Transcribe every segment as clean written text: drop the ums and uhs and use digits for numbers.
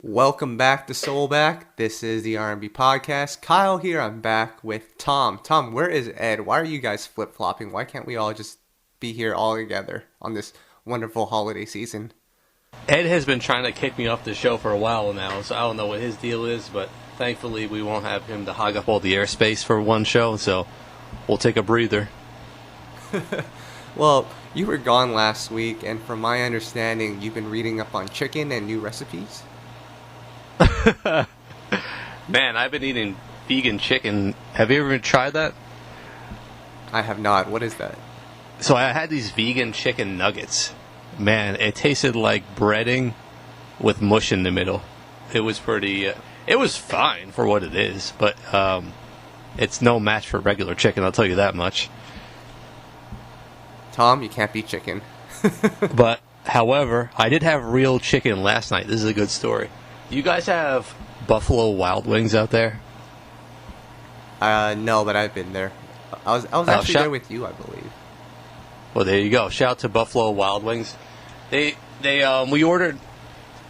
Welcome back to SoulBack. This is the R&B podcast. Kyle here. I'm back with Tom. Tom, where is Ed? Why are you guys flip-flopping? Why can't we all just be here all together on this wonderful holiday season? Ed has been trying to kick me off the show for a while now, so I don't know what his deal is, but thankfully we won't have him to hog up all the airspace for one show, so we'll take a breather. Well, you were gone last week, and from my understanding, you've been reading up on chicken and new recipes? Man, I've been eating vegan chicken. Have you ever tried that? I have not. What is that? So I had these vegan chicken nuggets. Man, it tasted like breading with mush in the middle. It was pretty... it was fine for what it is, but it's no match for regular chicken, I'll tell you that much. Tom, you can't beat chicken. But, however, I did have real chicken last night. This is a good story. Do you guys have Buffalo Wild Wings out there? No, but I've been there. I was actually there with you, I believe. Well, there you go. Shout out to Buffalo Wild Wings. We ordered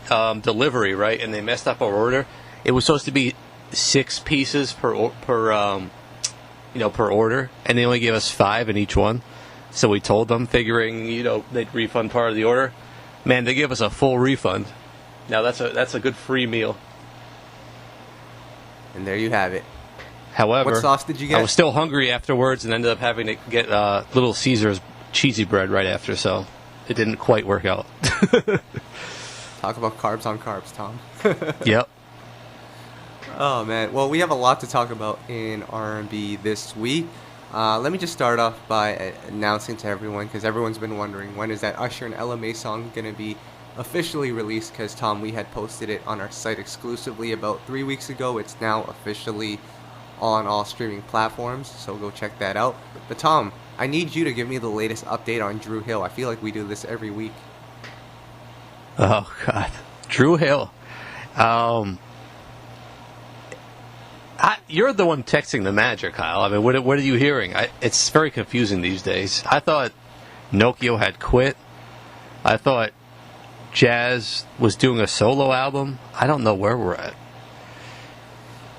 delivery, right? And they messed up our order. It was supposed to be 6 pieces per order, and they only gave us 5 in each one. So we told them, figuring they'd refund part of the order. Man, they gave us a full refund. Now that's a good free meal. And there you have it. However, what sauce did you get? I was still hungry afterwards and ended up having to get Little Caesars cheesy bread right after, so it didn't quite work out. Talk about carbs on carbs, Tom. Yep. Oh, man. Well, we have a lot to talk about in R&B this week. Let me just start off by announcing to everyone, because everyone's been wondering, when is that Usher and LMA song going to be officially released? Because, Tom, we had posted it on our site exclusively about 3 weeks ago. It's now officially on all streaming platforms, so go check that out. But, Tom, I need you to give me the latest update on Dru Hill. I feel like we do this every week. Oh, God. Dru Hill. You're the one texting the manager, Kyle. I mean, what are you hearing? It's very confusing these days. I thought Nokio had quit. I thought Jazz was doing a solo album. I don't know where we're at.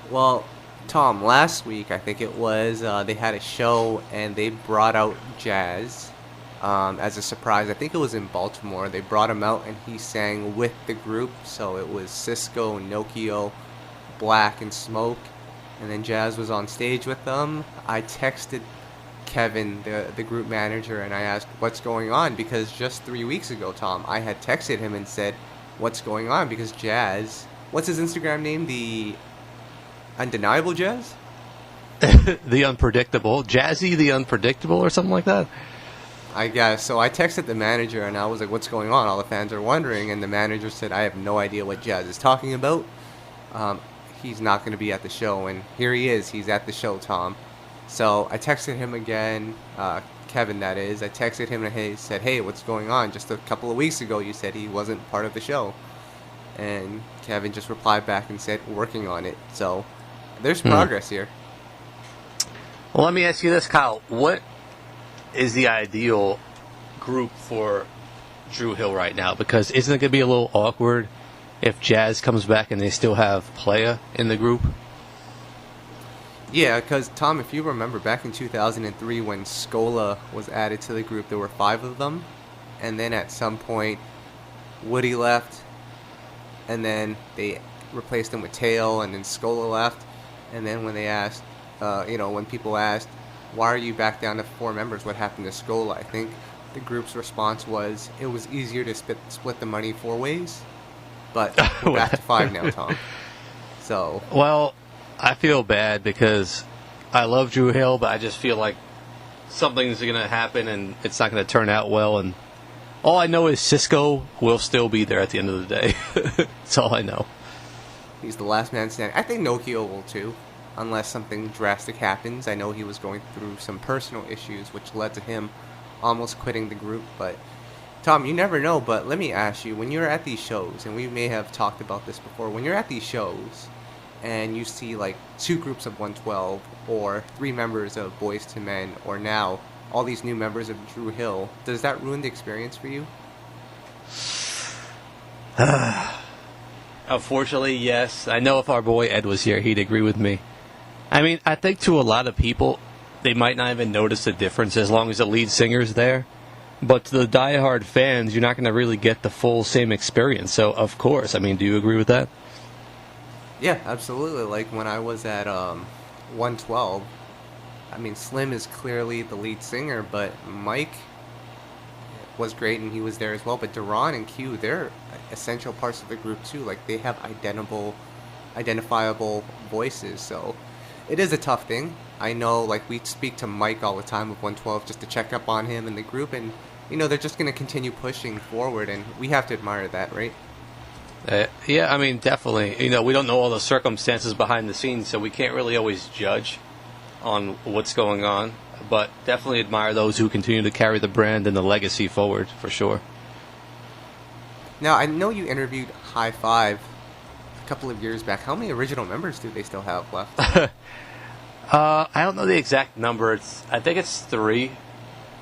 Well, Tom, last week, I think it was, they had a show and they brought out Jazz as a surprise. I think it was in Baltimore. They brought him out and he sang with the group. So it was Cisco, Nokio, Black, and Smoke. And then Jazz was on stage with them. I texted Kevin, the group manager, and I asked, what's going on? Because just 3 weeks ago, Tom, I had texted him and said, what's going on? Because Jazz, what's his Instagram name? The Undeniable Jazz? The Unpredictable. Jazzy the Unpredictable or something like that? I guess. So I texted the manager and I was like, what's going on? All the fans are wondering. And the manager said, I have no idea what Jazz is talking about. He's not going to be at the show. And here he is. He's at the show, Tom. So I texted him again, Kevin that is. I texted him and he said, hey, what's going on? Just a couple of weeks ago you said he wasn't part of the show. And Kevin just replied back and said, working on it. So there's progress here. Well, let me ask you this, Kyle. What is the ideal group for Dru Hill right now? Because isn't it going to be a little awkward if Jazz comes back and they still have Playa in the group? Yeah, because, Tom, if you remember, back in 2003 when Scola was added to the group, there were 5 of them. And then at some point, Woody left. And then they replaced him with Tail, and then Scola left. And then when they asked, when people asked, why are you back down to 4 members? What happened to Scola? I think the group's response was, it was easier to split the money 4 ways. But we're back to 5 now, Tom. So. Well, I feel bad because I love Dru Hill, but I just feel like something's going to happen and it's not going to turn out well. And all I know is Cisco will still be there at the end of the day. That's all I know. He's the last man standing. I think Nokio will too, unless something drastic happens. I know he was going through some personal issues, which led to him almost quitting the group. But, Tom, you never know. But let me ask you, when you're at these shows, and we may have talked about this before, when you're at these shows and you see like 2 groups of 112 or 3 members of Boys to Men, or now all these new members of Dru Hill, does that ruin the experience for you? Unfortunately, yes. I know if our boy Ed was here, he'd agree with me. I mean, I think to a lot of people, they might not even notice the difference as long as the lead singer's there. But to the diehard fans, you're not going to really get the full same experience. So, of course, I mean, do you agree with that? Yeah, absolutely. Like when I was at 112, I mean, Slim is clearly the lead singer, but Mike was great and he was there as well. But Duran and Q, they're essential parts of the group too. Like they have identifiable voices. So it is a tough thing. I know, like we speak to Mike all the time of 112 just to check up on him and the group, and you know they're just going to continue pushing forward, and we have to admire that, right? Yeah, I mean, definitely. You know, we don't know all the circumstances behind the scenes, so we can't really always judge on what's going on. But definitely admire those who continue to carry the brand and the legacy forward, for sure. Now, I know you interviewed High Five a couple of years back. How many original members do they still have left? I don't know the exact number. I think it's 3.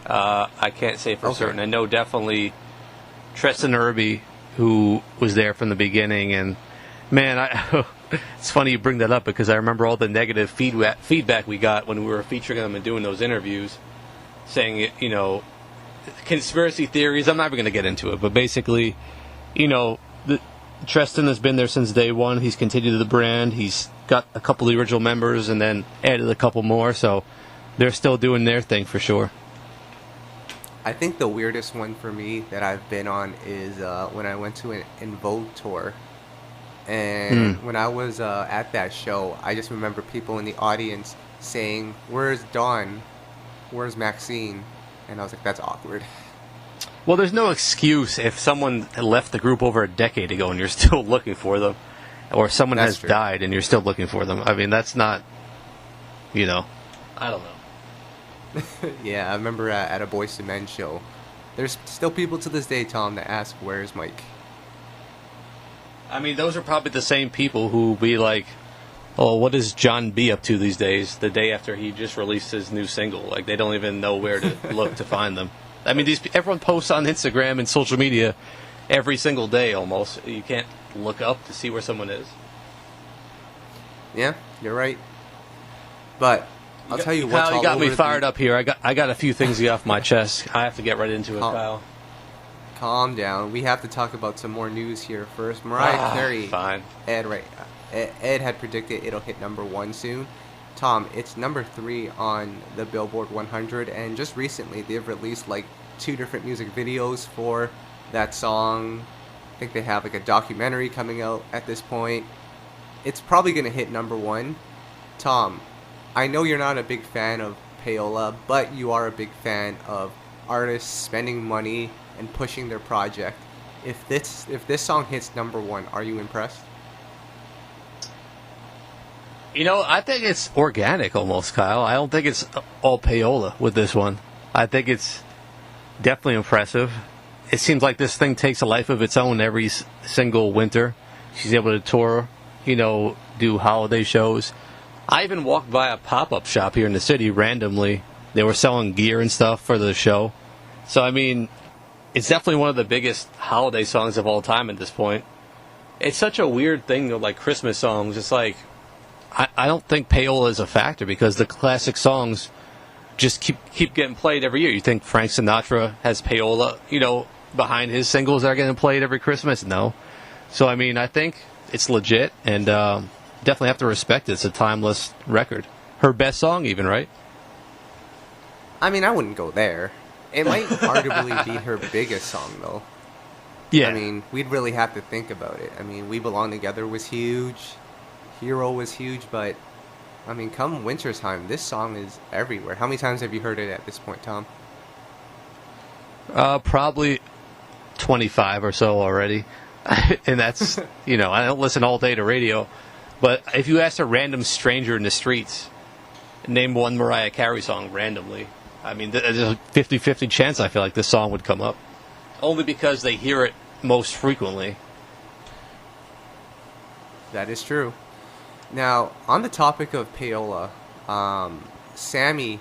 I can't say for certain. I know definitely Tristan Irby, who was there from the beginning, and man, it's funny you bring that up because I remember all the negative feedback we got when we were featuring them and doing those interviews, saying, you know, conspiracy theories. I'm never going to get into it, but basically, you know, Tristan has been there since day one. He's continued the brand. He's got a couple of the original members and then added a couple more, so they're still doing their thing for sure. I think the weirdest one for me that I've been on is when I went to an In Vogue tour. And when I was at that show, I just remember people in the audience saying, "Where's Dawn? Where's Maxine?" And I was like, that's awkward. Well, there's no excuse if someone left the group over a decade ago and you're still looking for them, or someone has died and you're still looking for them. I mean, that's not, you know, I don't know. Yeah, I remember at a Boyz II Men show, there's still people to this day, Tom, that ask, "Where's Mike?" I mean, those are probably the same people who be like, "Oh, what is Jon B up to these days?" The day after he just released his new single, like they don't even know where to look to find them. I mean, everyone posts on Instagram and social media every single day almost. You can't look up to see where someone is. Yeah, you're right. But I'll tell you what, Kyle, you got me fired up here. I got a few things to get off my chest. I have to get right into it, Kyle. Calm down. We have to talk about some more news here first. Mariah Carey. Fine. Ed had predicted it'll hit number 1 soon. Tom, it's number 3 on the Billboard 100, and just recently they've released like 2 different music videos for that song. I think they have like a documentary coming out at this point. It's probably going to hit number 1. Tom, I know you're not a big fan of payola, but you are a big fan of artists spending money and pushing their project. If this song hits number 1, are you impressed? You know, I think it's organic almost, Kyle. I don't think it's all payola with this one. I think it's definitely impressive. It seems like this thing takes a life of its own every single winter. She's able to tour, you know, do holiday shows. I even walked by a pop-up shop here in the city randomly. They were selling gear and stuff for the show. So, I mean, it's definitely one of the biggest holiday songs of all time at this point. It's such a weird thing, though, like Christmas songs. It's like, I don't think payola is a factor because the classic songs just keep getting played every year. You think Frank Sinatra has payola, you know, behind his singles that are getting played every Christmas? No. So, I mean, I think it's legit and definitely have to respect it. It's a timeless record. Her best song even, right? I mean, I wouldn't go there. It might arguably be her biggest song, though. Yeah. I mean, we'd really have to think about it. I mean, We Belong Together was huge. Hero was huge, but, I mean, come winter time, this song is everywhere. How many times have you heard it at this point, Tom? Probably 25 or so already. And that's, you know, I don't listen all day to radio. But if you ask a random stranger in the streets, name one Mariah Carey song randomly, I mean, there's a 50-50 chance I feel like this song would come up. Only because they hear it most frequently. That is true. Now, on the topic of payola, Sammie,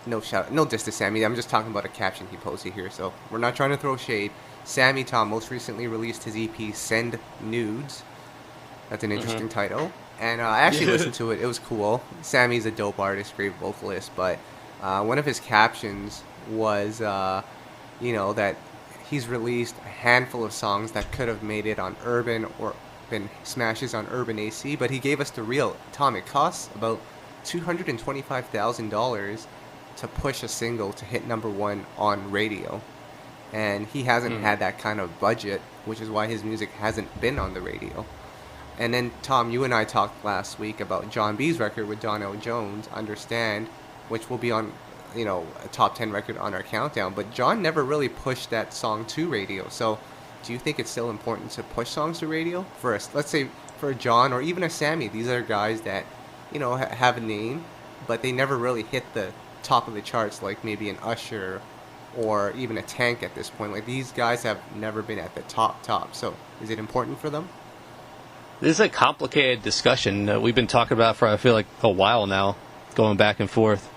no diss to Sammie, I'm just talking about a caption he posted here, so we're not trying to throw shade. Sammie, Tom, most recently released his EP, Send Nudes. That's an interesting title. And I actually listened to it. It was cool. Sammie's a dope artist, great vocalist. But one of his captions was, that he's released a handful of songs that could have made it on Urban or been smashes on Urban AC. But he gave us the real. Tom, it costs about $225,000 to push a single to hit #1 on radio. And he hasn't had that kind of budget, which is why his music hasn't been on the radio. And then, Tom, you and I talked last week about Jon B's record with Donell Jones, Understand, which will be on, a top 10 record on our countdown. But Jon never really pushed that song to radio. So do you think it's still important to push songs to radio? Let's say for Jon or even a Sammie, these are guys that, have a name, but they never really hit the top of the charts like maybe an Usher or even a Tank at this point. Like, these guys have never been at the top. So is it important for them? This is a complicated discussion we've been talking about for, I feel like, a while now, going back and forth.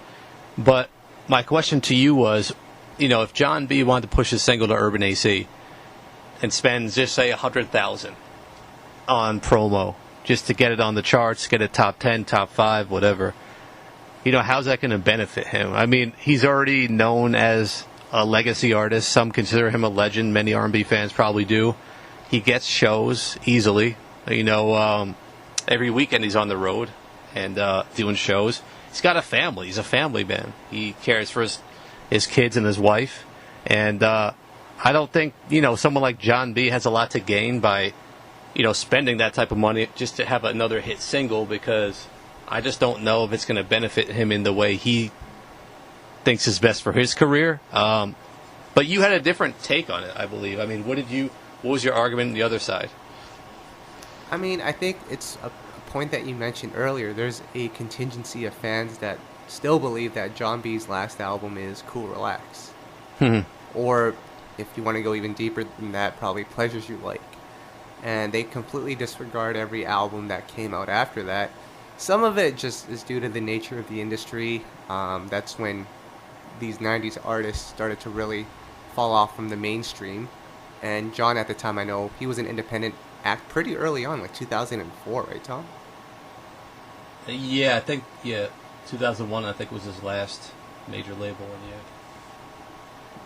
But my question to you was, if Jon B wanted to push his single to Urban AC and spend, just say, $100,000 on promo just to get it on the charts, get it top 10, top 5, whatever, how's that going to benefit him? I mean, he's already known as a legacy artist. Some consider him a legend. Many R&B fans probably do. He gets shows easily. Every weekend he's on the road and doing shows. He's got a family. He's a family man. He cares for his kids and his wife. And I don't think, someone like Jon B has a lot to gain by, spending that type of money just to have another hit single, because I just don't know if it's going to benefit him in the way he thinks is best for his career. But you had a different take on it, I believe. I mean, what was your argument on the other side? I mean, I think it's a point that you mentioned earlier. There's a contingency of fans that still believe that Jon B's last album is Cool Relax. Or, if you want to go even deeper than that, probably Pleasures You Like. And they completely disregard every album that came out after that. Some of it just is due to the nature of the industry. That's when these 90s artists started to really fall off from the mainstream. And Jon, at the time, I know, he was an independent act pretty early on, like 2004, right, Tom? Yeah, 2001, I think, was his last major label one, yeah.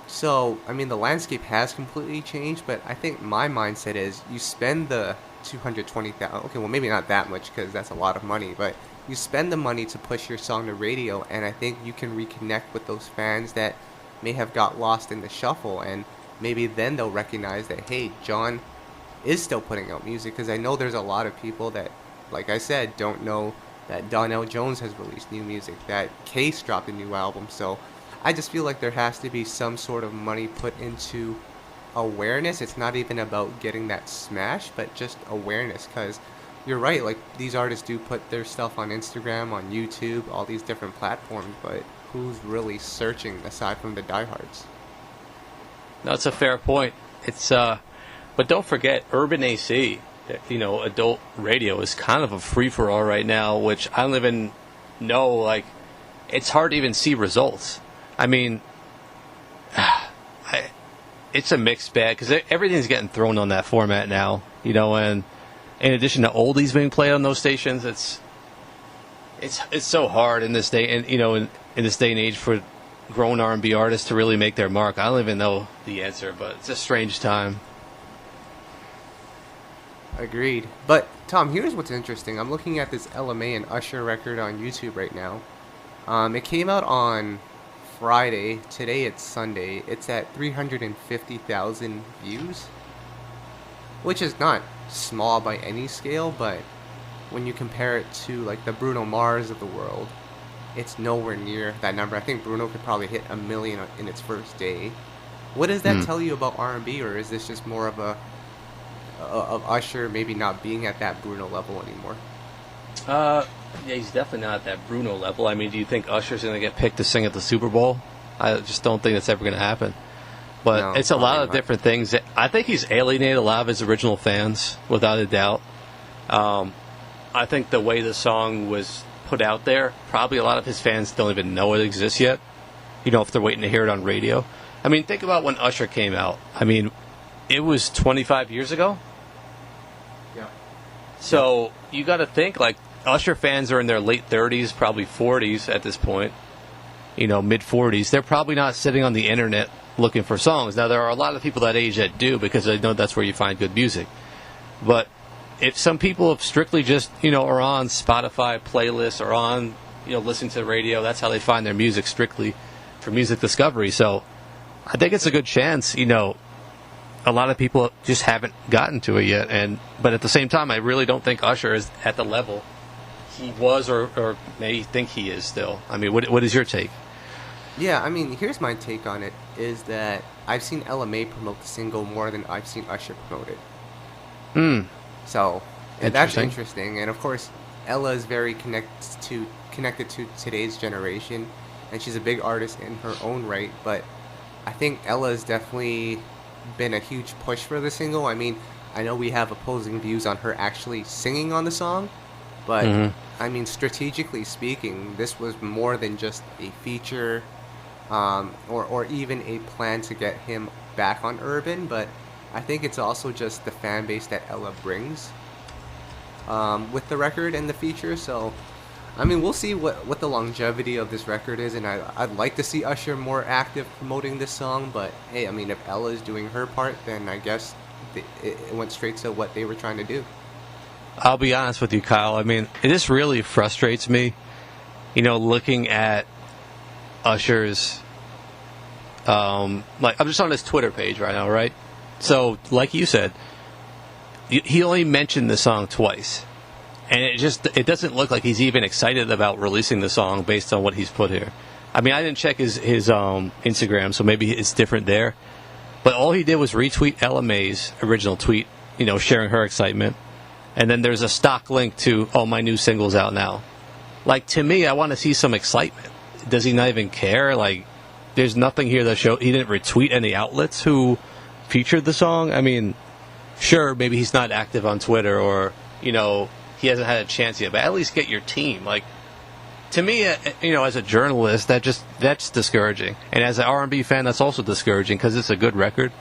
So, I mean, the landscape has completely changed, but I think my mindset is you spend the $220,000, okay, well, maybe not that much, because that's a lot of money, but you spend the money to push your song to radio, and I think you can reconnect with those fans that may have got lost in the shuffle, and maybe then they'll recognize that, hey, Jon is still putting out music, because I know there's a lot of people that, like I said, don't know that Donell Jones has released new music, that Case dropped a new album. So I just feel like there has to be some sort of money put into awareness. It's not even about getting that smash, but just awareness, because you're right, like, these artists do put their stuff on Instagram, on YouTube, all these different platforms, but who's really searching aside from the diehards? No, it's a fair point. But don't forget, Urban AC, adult radio is kind of a free-for-all right now, which I don't even know, like, it's hard to even see results. I mean, it's a mixed bag, because everything's getting thrown on that format now, and in addition to oldies being played on those stations, it's so hard in this day, and in this day and age for grown R&B artists to really make their mark. I don't even know the answer, but it's a strange time. Agreed. But, Tom, here's what's interesting. I'm looking at this LMA and Usher record on YouTube right now. It came out on Friday. Today it's Sunday. It's at 350,000 views, which is not small by any scale, but when you compare it to, like, the Bruno Mars of the world, it's nowhere near that number. I think Bruno could probably hit 1 million in its first day. What does that tell you about R&B, or is this just more of Usher maybe not being at that Bruno level anymore? Yeah, he's definitely not at that Bruno level. I mean, do you think Usher's going to get picked to sing at the Super Bowl? I just don't think that's ever going to happen. But no, it's a lot of different things. I think he's alienated a lot of his original fans, without a doubt. I think the way the song was put out there, probably a lot of his fans don't even know it exists yet. If they're waiting to hear it on radio. I mean, think about when Usher came out. I mean, it was 25 years ago. Yeah. So you got to think, like, Usher fans are in their late 30s, probably 40s at this point, mid 40s. They're probably not sitting on the internet looking for songs. Now, there are a lot of people that age that do, because I know that's where you find good music. But if some people strictly just, are on Spotify playlists or on, listening to the radio, that's how they find their music, strictly for music discovery. So I think it's a good chance, a lot of people just haven't gotten to it yet. But at the same time, I really don't think Usher is at the level he was or may think he is still. I mean, what is your take? Yeah, I mean, here's my take on it, is that I've seen Ella Mai promote the single more than I've seen Usher promote it. So, and that's interesting. And of course, Ella is very connected to today's generation, and she's a big artist in her own right. But I think Ella has definitely been a huge push for the single. I mean, I know we have opposing views on her actually singing on the song, but I mean, strategically speaking, this was more than just a feature, or even a plan to get him back on Urban. But I think it's also just the fan base that Ella brings with the record and the feature. So, I mean, we'll see what the longevity of this record is, and I'd like to see Usher more active promoting this song. But hey, I mean, if Ella is doing her part, then I guess it went straight to what they were trying to do. I'll be honest with you, Kyle. I mean, it just really frustrates me, looking at Usher's, like, I'm just on his Twitter page right now, right? So, like you said, he only mentioned the song twice. And it doesn't look like he's even excited about releasing the song based on what he's put here. I mean, I didn't check his Instagram, so maybe it's different there. But all he did was retweet Ella Mai's original tweet, sharing her excitement. And then there's a stock link to, my new single's out now. Like, to me, I want to see some excitement. Does he not even care? Like, there's nothing here that show he didn't retweet any outlets who featured the song. I mean, sure, maybe he's not active on Twitter, or, he hasn't had a chance yet, but at least get your team. Like, to me, as a journalist, that's discouraging. And as an R&B fan, that's also discouraging, because it's a good record.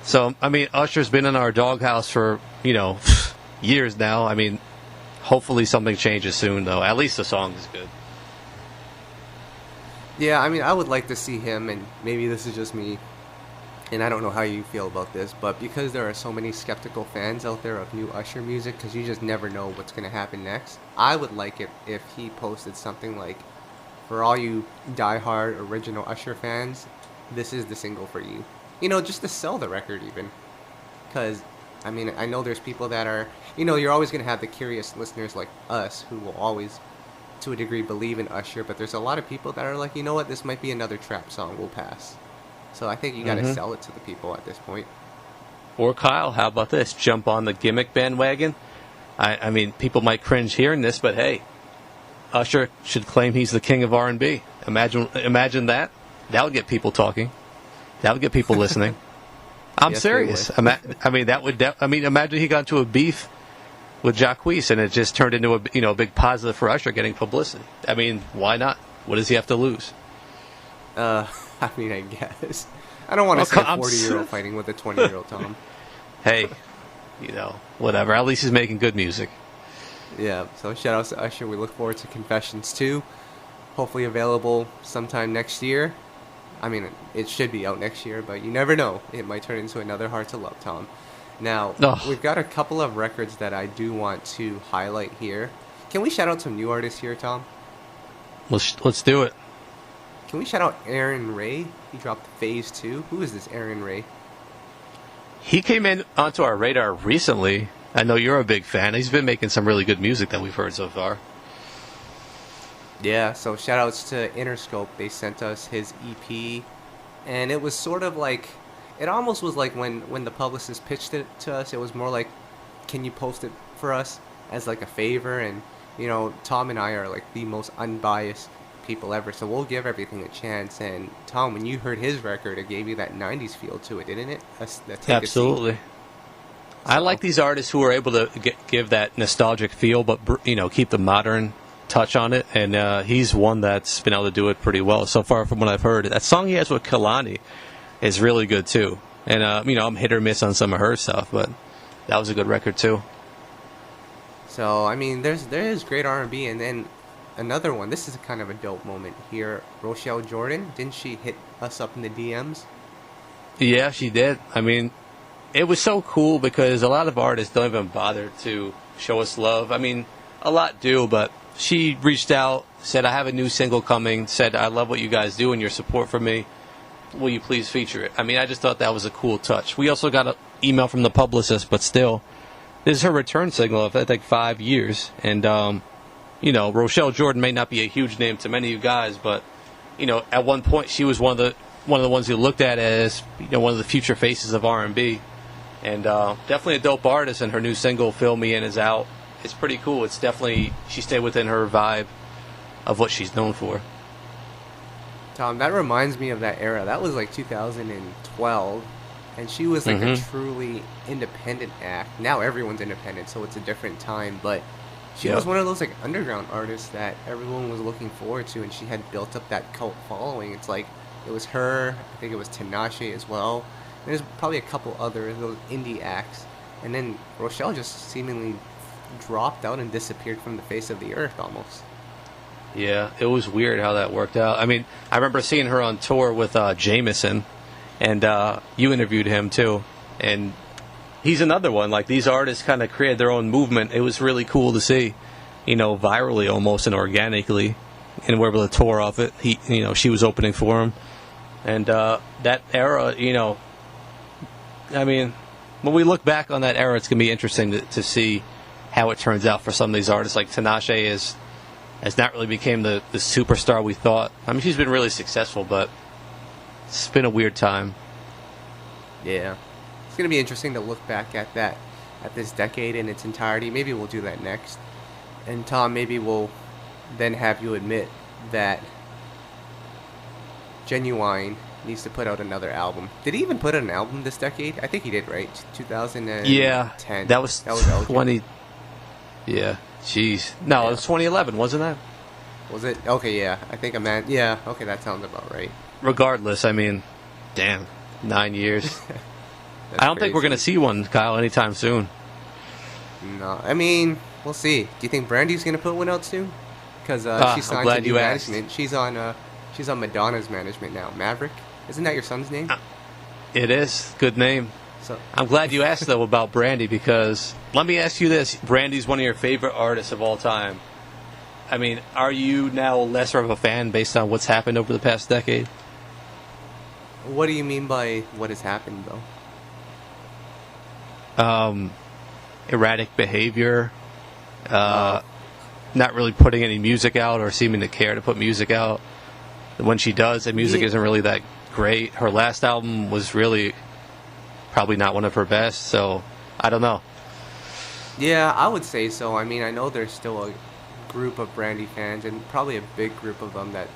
So, I mean, Usher's been in our doghouse for, years now. I mean, hopefully something changes soon, though. At least the song is good. Yeah, I mean, I would like to see him, and maybe this is just me, and I don't know how you feel about this, but because there are so many skeptical fans out there of new Usher music, because you just never know what's going to happen next, I would like it if he posted something like, for all you diehard original Usher fans, this is the single for you. Just to sell the record even. Because, I mean, I know there's people that are, you're always going to have the curious listeners like us who will always, to a degree, believe in Usher, but there's a lot of people that are like, you know what, this might be another trap song, we'll pass. So I think you got to sell it to the people at this point. Or Kyle, how about this? Jump on the gimmick bandwagon. I mean, people might cringe hearing this, but hey, Usher should claim he's the king of R&B. Imagine that. That would get people talking. That would get people listening. I'm serious. Imagine he got into a beef with Jacquees, and it just turned into a big positive for Usher getting publicity. I mean, why not? What does he have to lose? I mean, I guess. I don't want to see a 40-year-old fighting with a 20-year-old, Tom. Hey, whatever. At least he's making good music. Yeah, so shout out to Usher. We look forward to Confessions 2. Hopefully available sometime next year. I mean, it should be out next year, but you never know. It might turn into another Hard to Love, Tom. Now, we've got a couple of records that I do want to highlight here. Can we shout out some new artists here, Tom? Let's do it. Can we shout out Arin Ray? He dropped Phase 2. Who is this Arin Ray? He came in onto our radar recently. I know you're a big fan. He's been making some really good music that we've heard so far. Yeah, so shout outs to Interscope. They sent us his EP, and it was sort of like, it almost was like when the publicist pitched it to us, it was more like, can you post it for us as like a favor? And, Tom and I are like the most unbiased people ever, so we'll give everything a chance. And Tom, when you heard his record, it gave you that 90s feel to it, didn't it? Absolutely. I like these artists who are able to give that nostalgic feel, but keep the modern touch on it, and he's one that's been able to do it pretty well so far from what I've heard. That song he has with Kehlani is really good too, and I'm hit or miss on some of her stuff, but that was a good record too. So I mean, there is great R&B, and then another one. This is kind of a dope moment here. Rochelle Jordan, didn't she hit us up in the DMs? Yeah, she did. I mean, it was so cool because a lot of artists don't even bother to show us love. I mean, a lot do, but she reached out, said, I have a new single coming, said, I love what you guys do and your support for me. Will you please feature it? I mean, I just thought that was a cool touch. We also got an email from the publicist, but still, this is her return signal of, I think, 5 years. And, Rochelle Jordan may not be a huge name to many of you guys, but, at one point she was one of the ones who looked at as, one of the future faces of R&B. And definitely a dope artist, and her new single, Fill Me In, is out. It's pretty cool. It's definitely, she stayed within her vibe of what she's known for. Tom, that reminds me of that era. That was like 2012, and she was like a truly independent act. Now everyone's independent, so it's a different time, but she was one of those like underground artists that everyone was looking forward to, and she had built up that cult following. It's like, it was her, I think it was Tinashe as well. There's probably a couple other those indie acts, and then Rochelle just seemingly dropped out and disappeared from the face of the earth almost. Yeah, it was weird how that worked out. I mean, I remember seeing her on tour with Jameson, and you interviewed him too. And he's another one. Like, these artists kind of created their own movement. It was really cool to see, virally almost and organically, and we're able to tour off it. She was opening for him, and that era, I mean, when we look back on that era, it's gonna be interesting to see how it turns out for some of these artists. Like Tinashe has not really became the superstar we thought. I mean, she's been really successful, but it's been a weird time. Yeah. It's going to be interesting to look back at this decade in its entirety. Maybe we'll do that next. And Tom, maybe we'll then have you admit that Genuine needs to put out another album. Did he even put out an album this decade? I think he did, right? 2010. Yeah. That was 20... Yeah. Jeez. No, it was 2011, wasn't that? Was it? Okay, yeah. I think yeah, okay, that sounds about right. Regardless, I mean, damn, 9 years. I don't think we're going to see one, Kyle, anytime soon. No, I mean, we'll see. Do you think Brandy's going to put one out soon? Because she's signed to new management. She's on Madonna's management now. Maverick? Isn't that your son's name? It is. Good name. So I'm glad you asked, though, about Brandy, because let me ask you this. Brandy's one of your favorite artists of all time. I mean, are you now lesser of a fan based on what's happened over the past decade? What do you mean by what has happened, though? Erratic behavior, not really putting any music out or seeming to care to put music out. When she does, the music isn't really that great. Her last album was really probably not one of her best, so I don't know. Yeah, I would say so. I mean, I know there's still a group of Brandy fans, and probably a big group of them that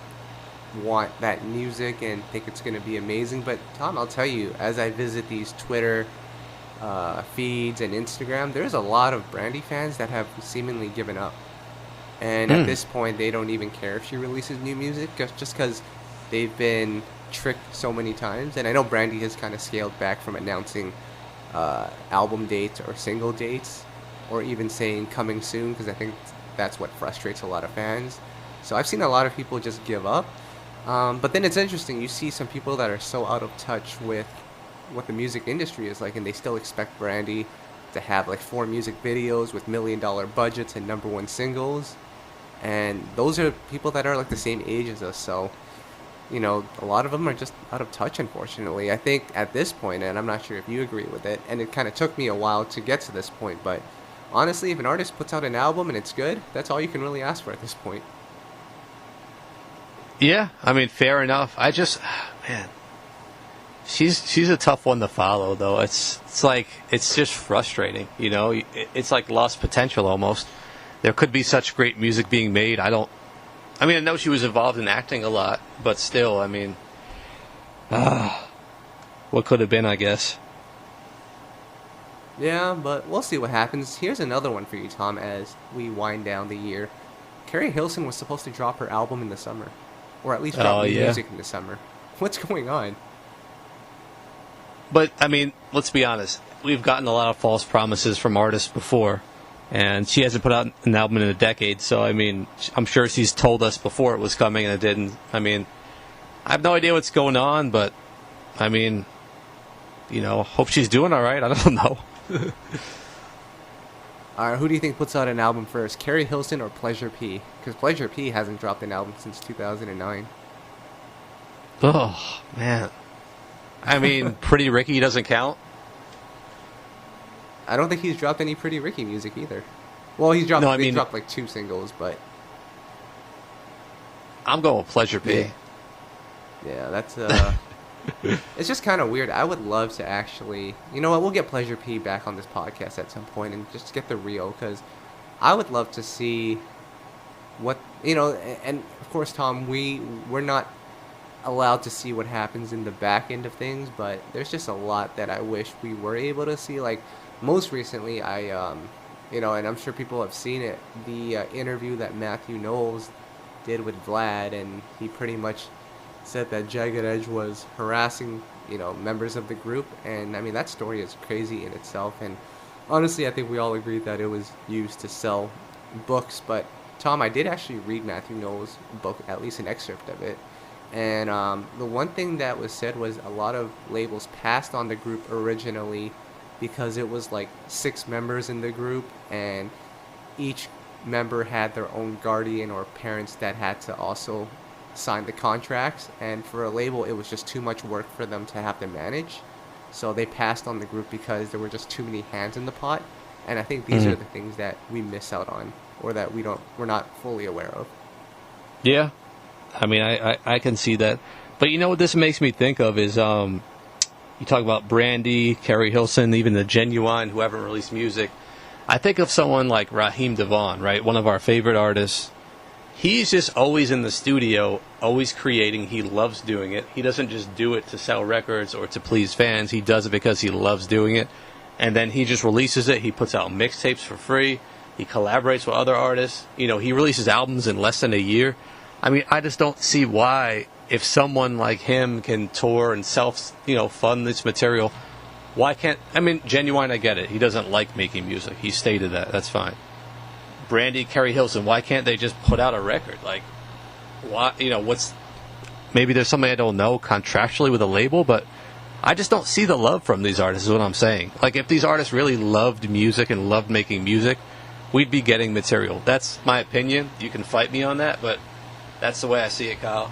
want that music and think it's going to be amazing. But Tom, I'll tell you, as I visit these Twitter feeds and Instagram, there's a lot of Brandy fans that have seemingly given up. And at this point, they don't even care if she releases new music, just because they've been tricked so many times. And I know Brandy has kind of scaled back from announcing album dates or single dates, or even saying coming soon, because I think that's what frustrates a lot of fans. So I've seen a lot of people just give up. But then it's interesting, you see some people that are so out of touch with what the music industry is like, and they still expect Brandy to have like 4 music videos with $1 million budgets and #1 singles. And those are people that are like the same age as us, so a lot of them are just out of touch, unfortunately. I think at this point, and I'm not sure if you agree with it, and it kind of took me a while to get to this point, but honestly, if an artist puts out an album and it's good, that's all you can really ask for at this point. Yeah, I mean, fair enough. Man, she's a tough one to follow, though. It's just frustrating, It's like lost potential almost. There could be such great music being made. I know she was involved in acting a lot, but still, I mean, what could have been, I guess. Yeah, but we'll see what happens. Here's another one for you, Tom, as we wind down the year. Carrie Hilson was supposed to drop her album in the summer, or at least drop new music in the summer. What's going on? But, I mean, let's be honest. We've gotten a lot of false promises from artists before. and she hasn't put out an album in a decade. So I mean, I'm sure she's told us before it was coming and it didn't. I mean, I have no idea what's going on, but I mean, you know, hope she's doing all right. I don't know. All right, who do you think puts out an album first, Carrie Hilson or Pleasure P? Because Pleasure P hasn't dropped an album since 2009. Oh man, I mean, Pretty Ricky doesn't count. I don't think he's dropped any Pretty Ricky music either. Well, he's dropped. No, I mean, he dropped like 2 singles, but I'm going with Pleasure P. Yeah, that's it's just kind of weird. I would love to actually, you know what? We'll get Pleasure P back on this podcast at some point and just get the real, because I would love to see what, you know. And of course, Tom, we're not allowed to see what happens in the back end of things, but there's just a lot that I wish we were able to see. Like most recently, I you know, and I'm sure people have seen it, the interview that Matthew Knowles did with Vlad, and he pretty much said that Jagged Edge was harassing, you know, members of the group. And I mean, that story is crazy in itself, and honestly I think we all agreed that it was used to sell books. But Tom, I did actually read Matthew Knowles' book, at least an excerpt of it, and the one thing that was said was a lot of labels passed on the group originally because it was like 6 members in the group, and each member had their own guardian or parents that had to also sign the contracts, and for a label it was just too much work for them to have to manage, so they passed on the group because there were just too many hands in the pot. And I think these are the things that we miss out on, or that we're not fully aware of. Yeah, I mean, I can see that, but you know what this makes me think of is you talk about Brandy, Carrie Hilson, even the Genuine, who haven't released music. I think of someone like Raheem DeVaughn, right, one of our favorite artists. He's just always in the studio, always creating. He loves doing it. He doesn't just do it to sell records or to please fans. He does it because he loves doing it. And then he just releases it. He puts out mixtapes for free. He collaborates with other artists. You know, he releases albums in less than a year. I mean, I just don't see why, if someone like him can tour and fund this material, why can't... I mean, Genuine, I get it. He doesn't like making music. He stated that. That's fine. Brandy, Carrie Hilson, why can't they just put out a record? Like, why? You know, maybe there's something I don't know contractually with a label, but I just don't see the love from these artists, is what I'm saying. Like, if these artists really loved music and loved making music, we'd be getting material. That's my opinion. You can fight me on that, but that's the way I see it, Kyle.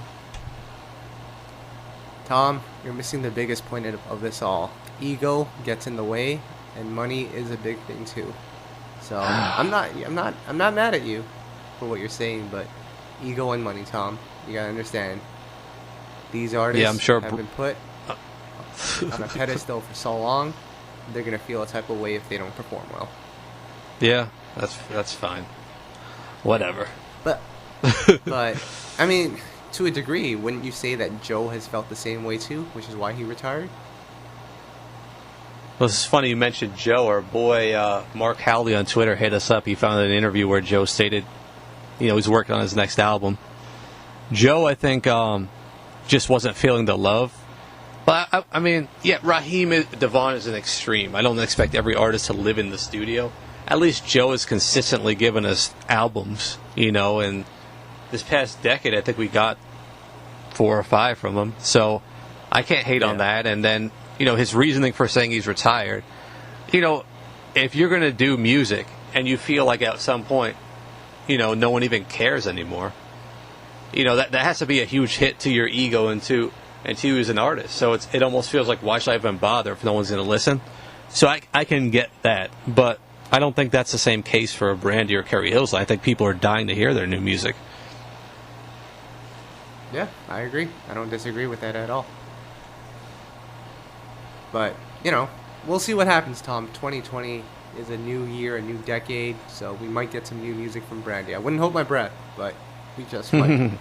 Tom, you're missing the biggest point of this all. Ego gets in the way, and money is a big thing too. So I'm not mad at you for what you're saying, but ego and money, Tom, you gotta understand. These artists I'm sure have been put on a pedestal for so long. They're gonna feel a type of way if they don't perform well. Yeah, that's fine. Whatever. But I mean, to a degree, wouldn't you say that Joe has felt the same way too, which is why he retired? Well, it's funny you mentioned Joe. Our boy Mark Howley on Twitter hit us up. He found an interview where Joe stated, you know, he's working on his next album. Joe, I think, just wasn't feeling the love. But, I mean, yeah, Raheem DeVaughn is an extreme. I don't expect every artist to live in the studio. At least Joe has consistently given us albums, you know, and this past decade, I think we got 4 or 5 from him. So I can't hate on that. And then, you know, his reasoning for saying he's retired, you know, if you're going to do music and you feel like at some point, you know, no one even cares anymore, you know, that has to be a huge hit to your ego and to you as an artist. So it almost feels like, why should I even bother if no one's going to listen? So I can get that, but I don't think that's the same case for Brandy or Carrie Hilson. I think people are dying to hear their new music. Yeah, I agree. I don't disagree with that at all. But, you know, we'll see what happens, Tom. 2020 is a new year, a new decade, so we might get some new music from Brandy. I wouldn't hold my breath, but we just might.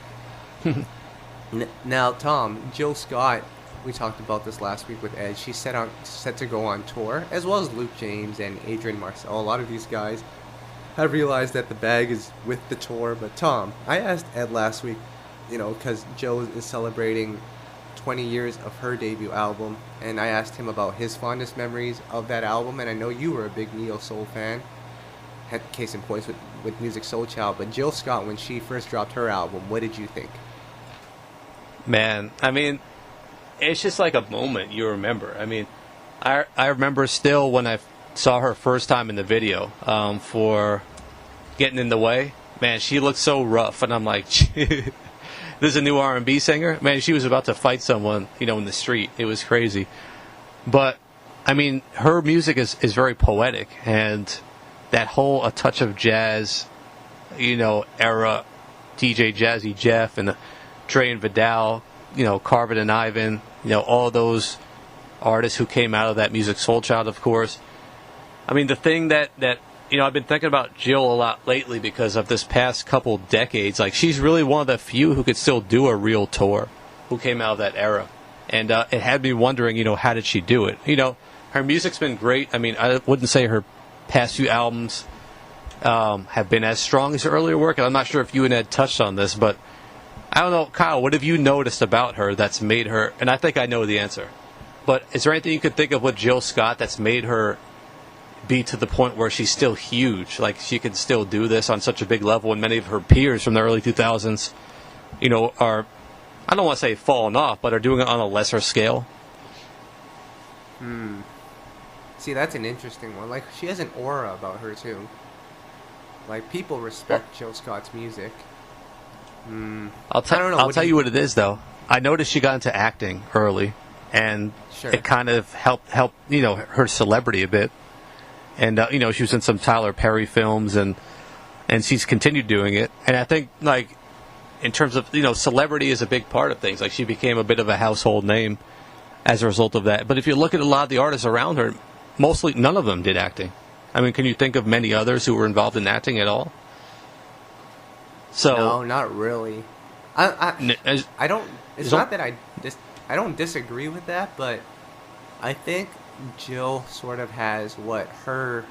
Now, Tom, Jill Scott, we talked about this last week with Ed. She's set to go on tour, as well as Luke James and Adrian Marcel. A lot of these guys have realized that the bag is with the tour. But, Tom, I asked Ed last week, you know, because Jill is celebrating 20 years of her debut album, and I asked him about his fondest memories of that album, and I know you were a big neo soul fan. case in point with Music Soul Child. But Jill Scott, when she first dropped her album, what did you think? Man, I mean, it's just like a moment you remember. I mean, I remember still when I saw her first time in the video for Getting in the Way. Man, she looked so rough, and I'm like, this is a new R&B singer? Man, she was about to fight someone, in the street. It was crazy. But, I mean, her music is very poetic, and that whole A Touch of Jazz, era, DJ Jazzy Jeff, and Dre and Vidal, Carvin and Ivan, all those artists who came out of that Music Soul Child, of course. I mean, the thing that I've been thinking about Jill a lot lately because of this past couple decades. Like, she's really one of the few who could still do a real tour, who came out of that era. And it had me wondering, how did she do it? Her music's been great. I mean, I wouldn't say her past few albums have been as strong as her earlier work. And I'm not sure if you and Ed touched on this, but I don't know, Kyle, what have you noticed about her that's made her, and I think I know the answer, but is there anything you could think of with Jill Scott that's made her be to the point where she's still huge? Like, she can still do this on such a big level, and many of her peers from the early 2000s, are, I don't want to say falling off, but are doing it on a lesser scale. See, that's an interesting one. Like, she has an aura about her, too. Like, people respect Jill Scott's music. I'll tell you what it is, though. I noticed she got into acting early, and it kind of helped her celebrity a bit. And she was in some Tyler Perry films, and she's continued doing it. And I think, like, in terms of celebrity is a big part of things. Like, she became a bit of a household name as a result of that. But if you look at a lot of the artists around her, mostly none of them did acting. I mean, can you think of many others who were involved in acting at all? So no, not really. I don't. It's not that I don't disagree with that, but I think Jill sort of has what her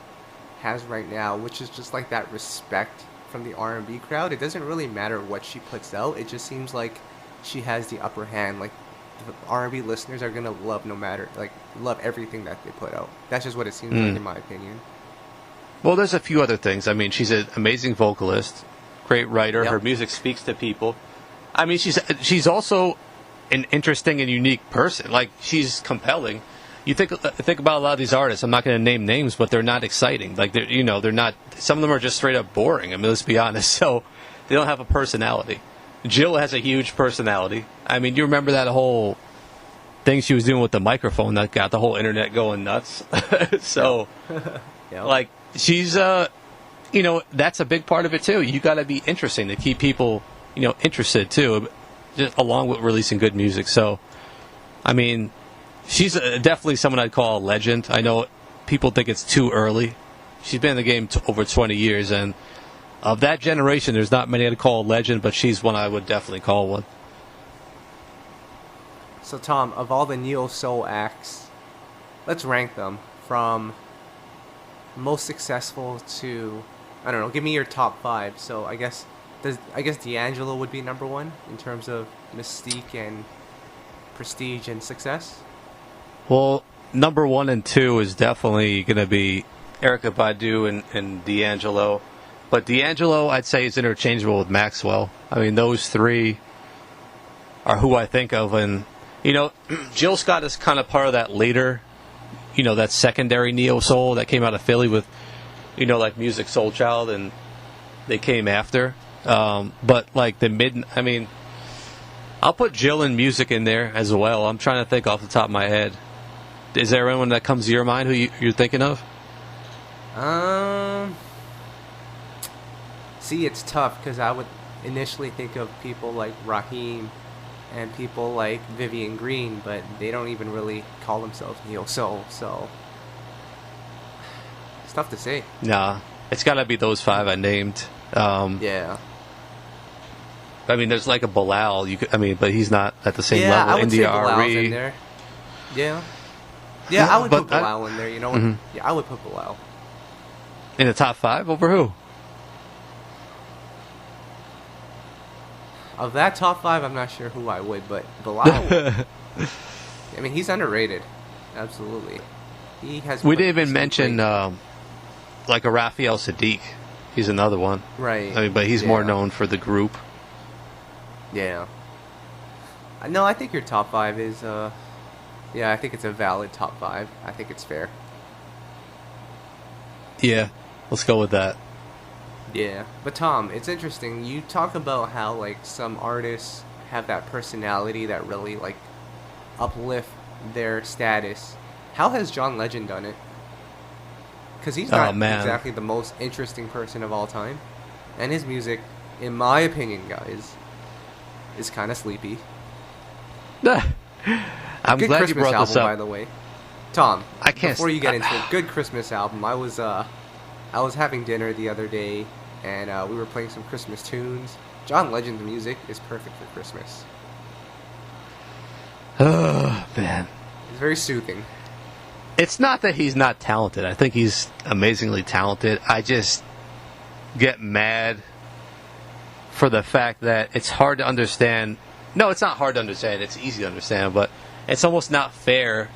has right now, which is just like that respect from the R&B crowd. It doesn't really matter what she puts out. It just seems like she has the upper hand. Like, the R&B listeners are gonna love love everything that they put out. That's just what it seems like, in my opinion. Well, there's a few other things. I mean, she's an amazing vocalist, great writer. Yep. Her music speaks to people. I mean, she's also an interesting and unique person. Like, she's compelling. You think about a lot of these artists. I'm not going to name names, but they're not exciting. Like, they're not. Some of them are just straight up boring. I mean, let's be honest. So they don't have a personality. Jill has a huge personality. I mean, you remember that whole thing she was doing with the microphone that got the whole internet going nuts. So, Yep. Like, she's that's a big part of it too. You got to be interesting to keep people interested too, just along with releasing good music. So, I mean, she's definitely someone I'd call a legend. I know people think it's too early. She's been in the game over 20 years, and of that generation, there's not many I'd call a legend, but she's one I would definitely call one. So, Tom, of all the neo-soul acts, let's rank them from most successful to, I don't know, give me your top 5. So I guess D'Angelo would be number 1 in terms of mystique and prestige and success. Well, number 1 and 2 is definitely going to be Erykah Badu and D'Angelo. But D'Angelo, I'd say, is interchangeable with Maxwell. I mean, those three are who I think of. And, Jill Scott is kind of part of that later, that secondary neo-soul that came out of Philly with, like Music Soul Child, and they came after. But, like, I'll put Jill and music in there as well. I'm trying to think off the top of my head. Is there anyone that comes to your mind who you're thinking of? See, it's tough because I would initially think of people like Raheem and people like Vivian Green, but they don't even really call themselves neo-soul, so it's tough to say. Nah, it's got to be those 5 I named. Yeah. I mean, there's like a Bilal. But he's not at the same yeah, level. I would say Bilal's in there. Yeah, I would put Bilal in there. You know what? Mm-hmm. Yeah, I would put Bilal in the top 5 over who? Of that top 5, I'm not sure who I would, but Bilal. I mean, he's underrated. Absolutely. He has. We didn't even mention like a Raphael Sadiq. He's another one. Right. I mean, but he's more known for the group. Yeah. No, I think your top 5 is, yeah, I think it's a valid top 5. I think it's fair. Yeah, let's go with that. Yeah. But Tom, it's interesting. You talk about how, like, some artists have that personality that really, like, uplift their status. How has John Legend done it? Because he's not exactly the most interesting person of all time. And his music, in my opinion, guys, is kind of sleepy. I'm good glad Christmas you brought album, this up. By the way. Tom, I can't before you get into it, good Christmas album. I was having dinner the other day, and we were playing some Christmas tunes. John Legend's music is perfect for Christmas. Oh, man. It's very soothing. It's not that he's not talented. I think he's amazingly talented. I just get mad for the fact that it's hard to understand. No, it's not hard to understand. It's easy to understand, but it's almost not fair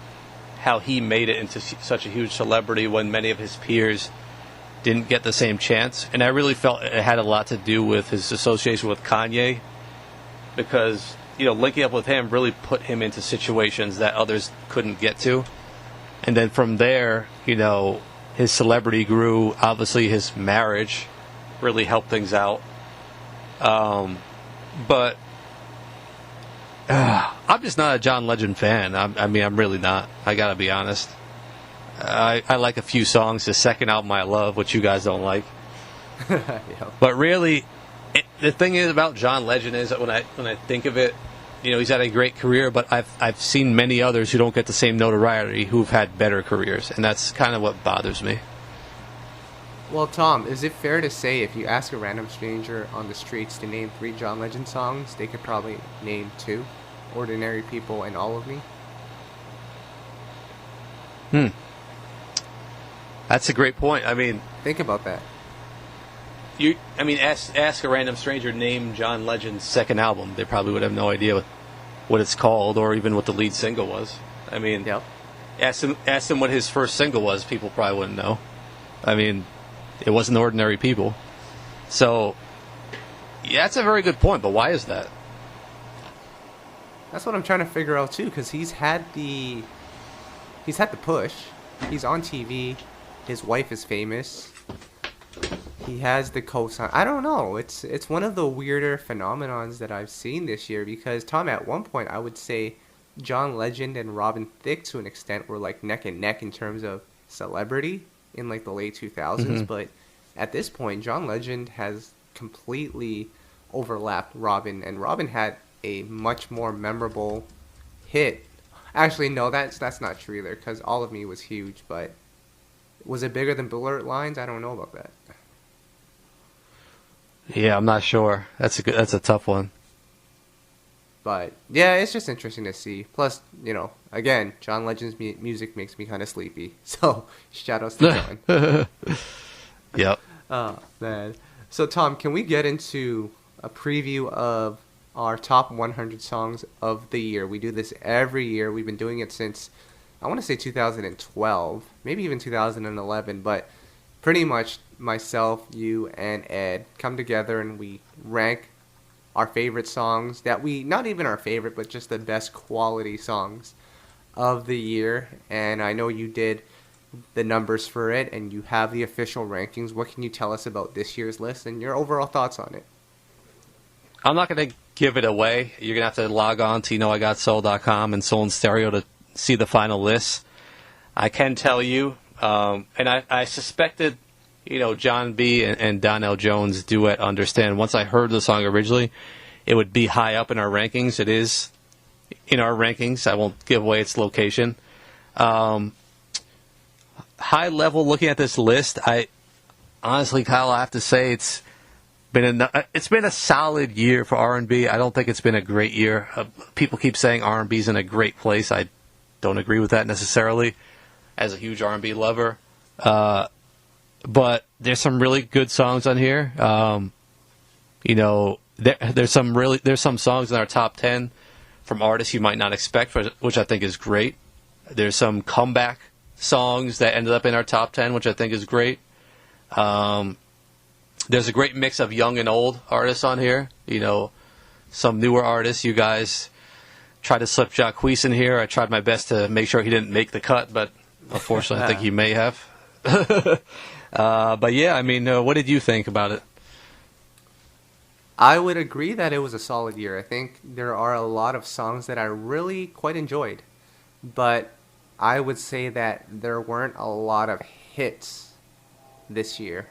how he made it into such a huge celebrity when many of his peers didn't get the same chance. And I really felt it had a lot to do with his association with Kanye, because, you know, linking up with him really put him into situations that others couldn't get to. And then from there, you know, his celebrity grew. Obviously, his marriage really helped things out. But I'm just not a John Legend fan. I mean, I'm really not. I gotta be honest. I like a few songs. His second album I love, which you guys don't like. Yeah. But really, the thing is about John Legend is that when I think of it, you know, he's had a great career, but I've seen many others who don't get the same notoriety who've had better careers, and that's kind of what bothers me. Well, Tom, is it fair to say if you ask a random stranger on the streets to name 3 John Legend songs, they could probably name 2? Ordinary People and All of Me? That's a great point. I mean, think about that. Ask a random stranger name John Legend's second album. They probably would have no idea what it's called or even what the lead single was. I mean, yep. Ask him what his first single was. People probably wouldn't know. I mean, it wasn't Ordinary People. So, yeah, that's a very good point. But why is that? That's what I'm trying to figure out too. Because he's had the push. He's on TV. His wife is famous. He has the cosign. I don't know. It's one of the weirder phenomenons that I've seen this year, because, Tom, at one point I would say John Legend and Robin Thicke to an extent were like neck and neck in terms of celebrity in like the late 2000s, but at this point John Legend has completely overlapped Robin, and Robin had a much more memorable hit. Actually, no, that's not true either, because All of Me was huge, but was it bigger than Blurred Lines? I don't know about that. Yeah, I'm not sure. That's a tough one. But yeah, it's just interesting to see. Plus, you know, again, John Legend's music makes me kind of sleepy. So shout outs to John. Yep. Oh man. So Tom, can we get into a preview of our top 100 songs of the year? We do this every year. We've been doing it since, I want to say 2012, maybe even 2011, but pretty much myself, you, and Ed come together and we rank our favorite songs that not even our favorite, but just the best quality songs of the year. And I know you did the numbers for it and you have the official rankings. What can you tell us about this year's list and your overall thoughts on it? I'm not going to give it away. You're going to have to log on to knowIGotSoul.com and Soul in Stereo to see the final list. I can tell you, and I suspected, you know, Jon B and Donnell Jones duet Understand. Once I heard the song originally, it would be high up in our rankings. It is in our rankings. I won't give away its location. High level, looking at this list, I honestly, Kyle, I have to say it's been a solid year for R&B. I don't think it's been a great year. People keep saying R&B's in a great place. I don't agree with that necessarily, as a huge R&B lover. But there's some really good songs on here. You know, there's some songs in our top 10 from artists you might not expect, which I think is great. There's some comeback songs that ended up in our top 10, which I think is great. There's a great mix of young and old artists on here. You know, some newer artists. You guys tried to slip Jacquees in here. I tried my best to make sure he didn't make the cut, but unfortunately, I think he may have. But yeah, I mean, what did you think about it? I would agree that it was a solid year. I think there are a lot of songs that I really quite enjoyed, but I would say that there weren't a lot of hits this year.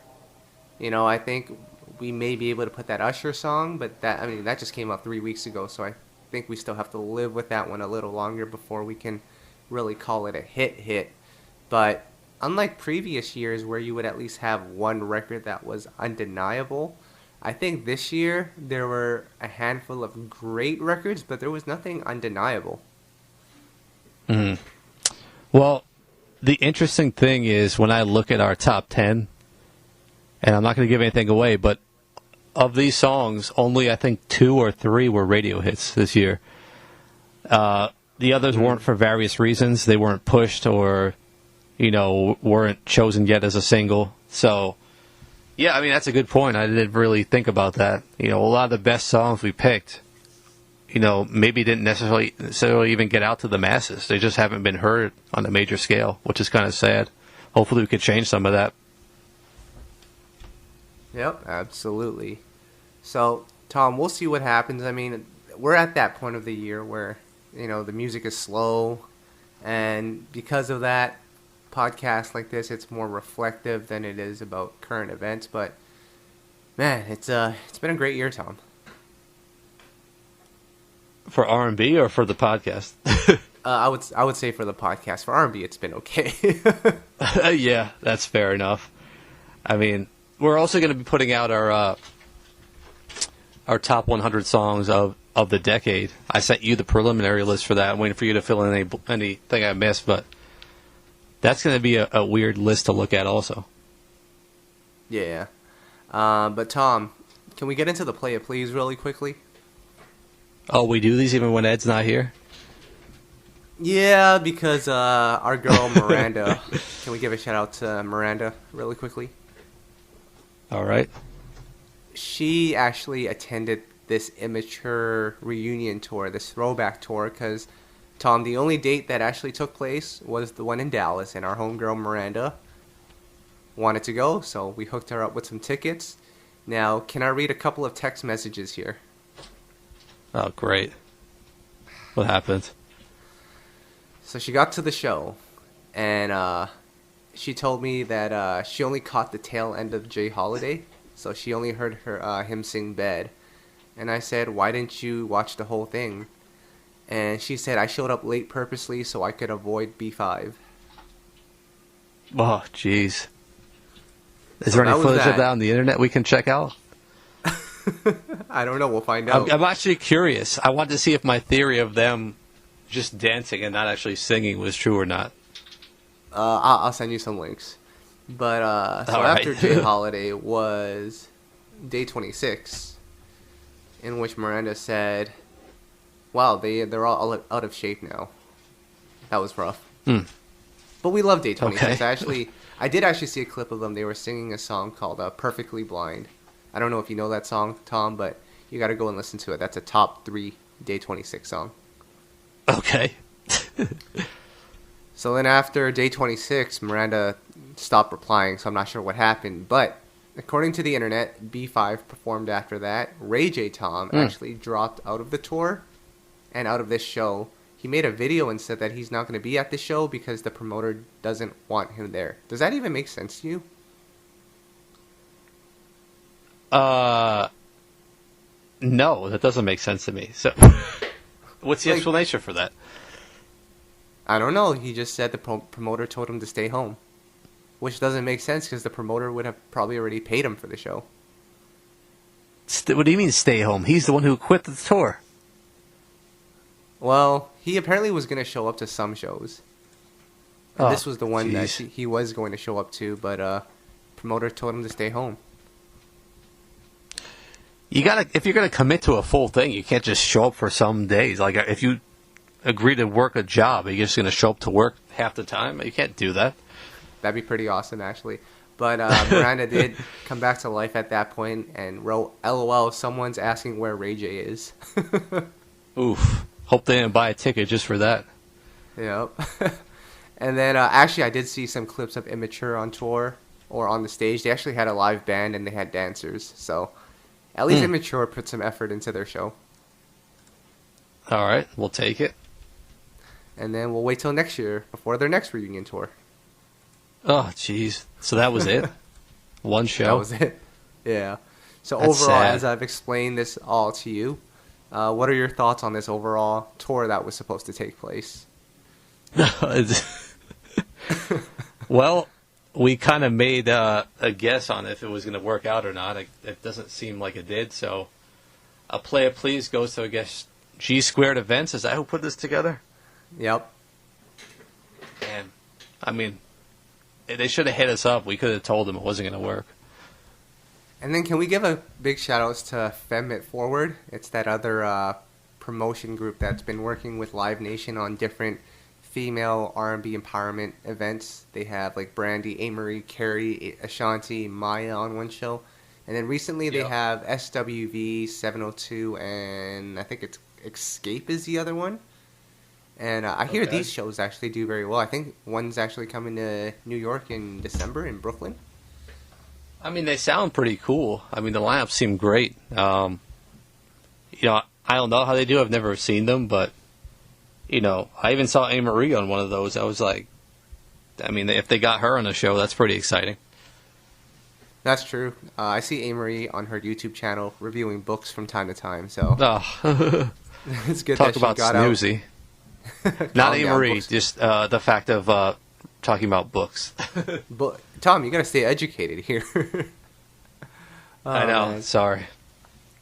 You know, I think we may be able to put that Usher song, but that just came out 3 weeks ago, so I think we still have to live with that one a little longer before we can really call it a hit. But unlike previous years where you would at least have one record that was undeniable, I think this year there were a handful of great records, but there was nothing undeniable. Mm. Well, the interesting thing is when I look at our top 10, and I'm not going to give anything away, but of these songs, only I think 2 or 3 were radio hits this year. The others weren't for various reasons. They weren't pushed or, you know, weren't chosen yet as a single. So, yeah, I mean, that's a good point. I didn't really think about that. You know, a lot of the best songs we picked, you know, maybe didn't necessarily even get out to the masses. They just haven't been heard on a major scale, which is kind of sad. Hopefully we could change some of that. Yep, absolutely. So, Tom, we'll see what happens. I mean, we're at that point of the year where, you know, the music is slow, and because of that, podcasts like this, it's more reflective than it is about current events. But man, it's been a great year, Tom. For R&B or for the podcast? I would say for the podcast. For R&B, it's been okay. Yeah, that's fair enough. I mean, we're also going to be putting out our top 100 songs of the decade. I sent you the preliminary list for that. I'm waiting for you to fill in anything I missed, but that's going to be a weird list to look at also. Yeah. But Tom, can we get into the Playa Please really quickly? Oh, we do these even when Ed's not here? Yeah, because our girl Miranda, can we give a shout out to Miranda really quickly? All right. She actually attended this Immature reunion tour, this throwback tour, because, Tom, the only date that actually took place was the one in Dallas, and our homegirl Miranda wanted to go, so we hooked her up with some tickets. Now, can I read a couple of text messages here? Oh, great. What happened? So she got to the show, and she told me that she only caught the tail end of Jay Holiday, so she only heard him sing Bed. And I said, why didn't you watch the whole thing? And she said, I showed up late purposely so I could avoid B5. Oh, jeez. Is there any footage of that on the internet we can check out? I don't know. We'll find out. I'm actually curious. I want to see if my theory of them just dancing and not actually singing was true or not. I'll send you some links. But so after Jay Holiday was day 26, in which Miranda said, wow, they're all out of shape now. That was rough. Mm. But we love day 26. Okay. I did actually see a clip of them. They were singing a song called Perfectly Blind. I don't know if you know that song, Tom, but you got to go and listen to it. That's a top 3 day 26 song. Okay. So then after day 26, Miranda stopped replying, so I'm not sure what happened. But according to the internet, B5 performed after that. Ray J. Tom actually dropped out of the tour and out of this show. He made a video and said that he's not going to be at the show because the promoter doesn't want him there. Does that even make sense to you? No, that doesn't make sense to me. So, what's the explanation for that? I don't know. He just said the promoter told him to stay home, which doesn't make sense because the promoter would have probably already paid him for the show. What do you mean stay home? He's the one who quit the tour. Well, he apparently was going to show up to some shows. And this was the one that he was going to show up to, but promoter told him to stay home. If you're gonna commit to a full thing, you can't just show up for some days. Like if you agree to work a job, are you just gonna show up to work half the time? You can't do that. That'd be pretty awesome, actually. But Miranda did come back to life at that point and wrote, "LOL, someone's asking where Ray J is." Oof. Hope they didn't buy a ticket just for that. Yep. And then actually I did see some clips of Immature on tour or on the stage. They actually had a live band and they had dancers. So at least Immature put some effort into their show. All right, we'll take it. And then we'll wait till next year before their next reunion tour. Oh, jeez. So that was it? One show? That was it. Yeah. So That's overall, sad. as I've explained this all to you, what are your thoughts on this overall tour that was supposed to take place? Well, we kind of made a guess on if it was going to work out or not. It doesn't seem like it did. So a Playa Please goes to, I guess, G Squared Events. Is that who put this together? Yep. And, I mean, they should have hit us up. We could have told them it wasn't going to work. And then can we give a big shout outs to Femme It Forward? It's that other promotion group that's been working with Live Nation on different female R&B empowerment events. They have like Brandy, Mariah Carey, Ashanti, Maya on one show. And then recently they have SWV 702 and I think it's Escape is the other one. And I hear these shows actually do very well. I think one's actually coming to New York in December in Brooklyn. I mean, they sound pretty cool. I mean, the lineup seemed great. I don't know how they do. I've never seen them, but, I even saw Marie on one of those. I was like, I mean, if they got her on the show, that's pretty exciting. That's true. I see Marie on her YouTube channel reviewing books from time to time, so it's good Talk that about she got snoozy. out. Not Marie, just the fact of talking about books. But Tom, you gotta stay educated here. I know. Man. Sorry.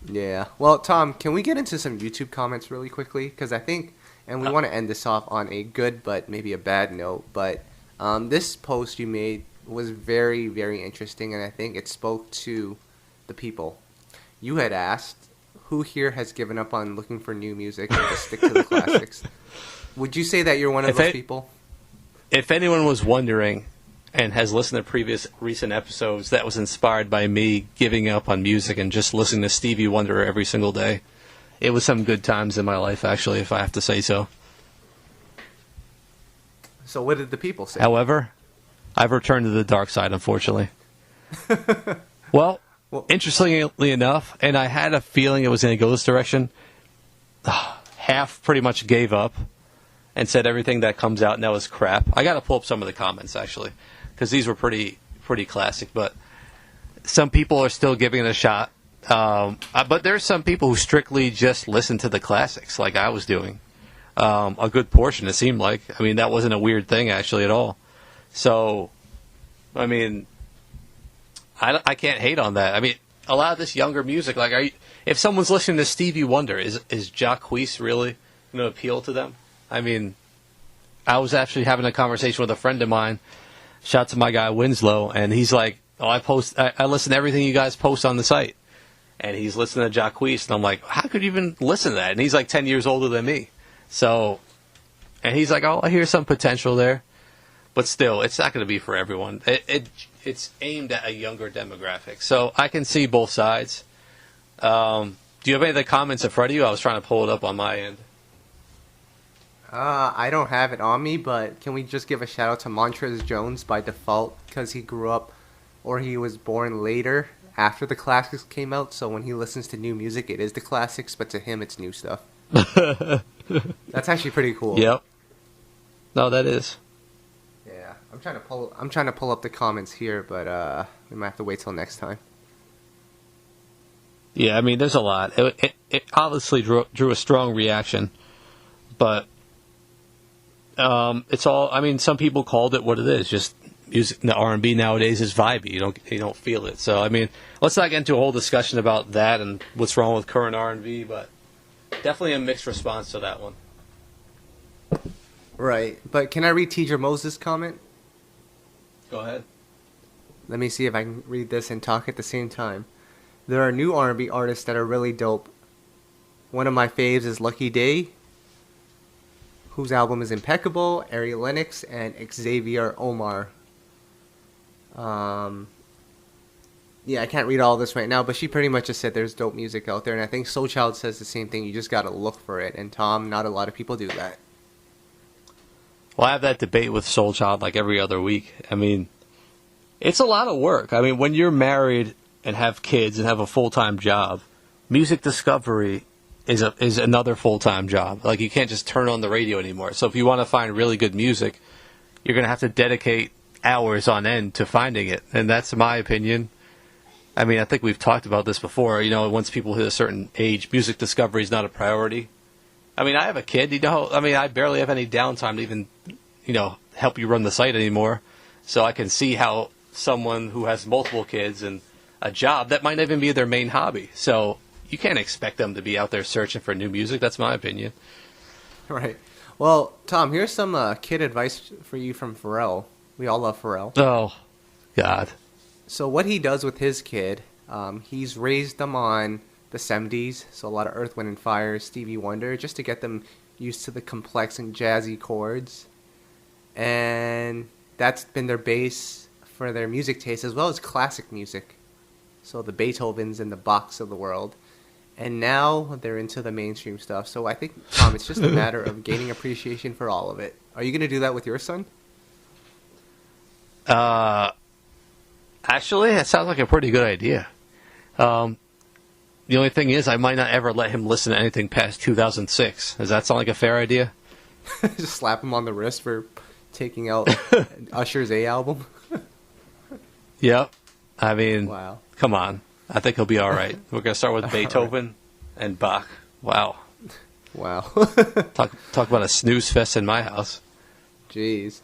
Yeah. Well, Tom, can we get into some YouTube comments really quickly? Because I think, and we want to end this off on a good but maybe a bad note. But this post you made was very, very interesting, and I think it spoke to the people. You had asked, who here has given up on looking for new music and just stick to the classics? Would you say that you're one of those people? If anyone was wondering and has listened to recent episodes, that was inspired by me giving up on music and just listening to Stevie Wonder every single day. It was some good times in my life, actually, if I have to say so. So what did the people say? However, I've returned to the dark side, unfortunately. Well, interestingly enough, and I had a feeling it was going to go this direction, half pretty much gave up and said everything that comes out now is crap. I got to pull up some of the comments, actually, because these were pretty classic. But some people are still giving it a shot. But there's some people who strictly just listen to the classics, like I was doing. A good portion, it seemed like. I mean, that wasn't a weird thing, actually, at all. So, I mean, I can't hate on that. I mean, a lot of this younger music, like, if someone's listening to Stevie Wonder, is Jacquees really going to appeal to them? I mean, I was actually having a conversation with a friend of mine. Shout out to my guy Winslow, and he's like, "Oh, I listen to everything you guys post on the site," and he's listening to Jacquees, and I'm like, "How could you even listen to that?" And he's like 10 years older than me, so, and he's like, "Oh, I hear some potential there," but still, it's not going to be for everyone. It's aimed at a younger demographic, so I can see both sides. Do you have any of the comments in front of you? I was trying to pull it up on my end. I don't have it on me, but can we just give a shout out to Montrez Jones by default because he grew up or he was born later after the classics came out, so when he listens to new music, it is the classics, but to him, it's new stuff. That's actually pretty cool. Yep. No, that is. Yeah, I'm trying to pull up the comments here, but we might have to wait till next time. Yeah, I mean, there's a lot. It obviously drew a strong reaction, but it's all. I mean, some people called it what it is. Just music. The R&B nowadays is vibey. You don't feel it. So I mean, let's not get into a whole discussion about that and what's wrong with current R&B, but definitely a mixed response to that one. Right, but can I read Teacher Moses' comment? Go ahead. Let me see if I can read this and talk at the same time. There are new R&B artists that are really dope. One of my faves is Lucky Day, whose album is impeccable, Ari Lennox, and Xavier Omar. Um, yeah, I can't read all this right now, but she pretty much just said there's dope music out there, and I think Soul Child says the same thing. You just gotta look for it, and Tom, not a lot of people do that. Well, I have that debate with Soul Child like every other week. I mean, it's a lot of work. I mean, when you're married and have kids and have a full-time job, music discovery is another full-time job. Like, you can't just turn on the radio anymore. So if you want to find really good music, you're going to have to dedicate hours on end to finding it. And that's my opinion. I mean, I think we've talked about this before. You know, once people hit a certain age, music discovery is not a priority. I mean, I have a kid. You know, I mean, I barely have any downtime to even, help you run the site anymore. So I can see how someone who has multiple kids and a job, that might not even be their main hobby. So you can't expect them to be out there searching for new music. That's my opinion. Right. Well, Tom, here's some kid advice for you from Pharrell. We all love Pharrell. Oh, God. So what he does with his kid, he's raised them on the 70s, so a lot of Earth, Wind and Fire, Stevie Wonder, just to get them used to the complex and jazzy chords. And that's been their base for their music taste, as well as classic music. So the Beethovens and the Bachs of the world. And now they're into the mainstream stuff. So I think, Tom, it's just a matter of gaining appreciation for all of it. Are you going to do that with your son? Actually, that sounds like a pretty good idea. The only thing is, I might not ever let him listen to anything past 2006. Does that sound like a fair idea? Just slap him on the wrist for taking out Usher's A album? Yep. I mean, Wow. Come on. I think he'll be all right. We're going to start with Beethoven and Bach. Wow. Wow. Talk about a snooze fest in my house. Jeez.